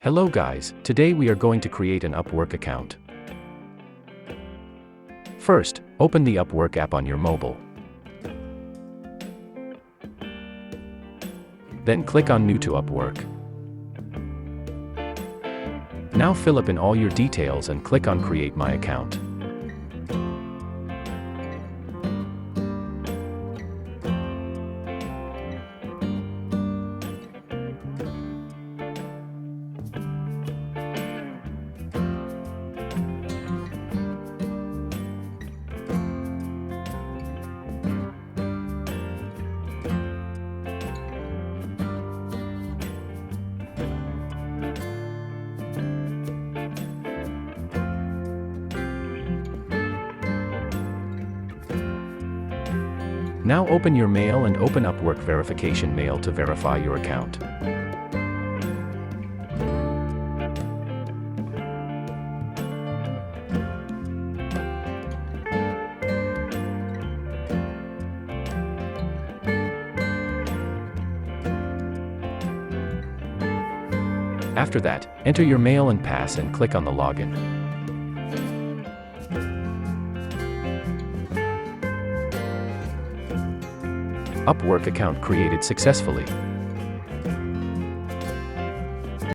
Hello guys, today we are going to create an Upwork account. First, open the Upwork app on your mobile. Then click on New to Upwork. Now fill up in all your details and click on Create My Account. Now open your mail and open Upwork verification mail to verify your account. After that, enter your mail and pass and click on the login. Upwork account created successfully.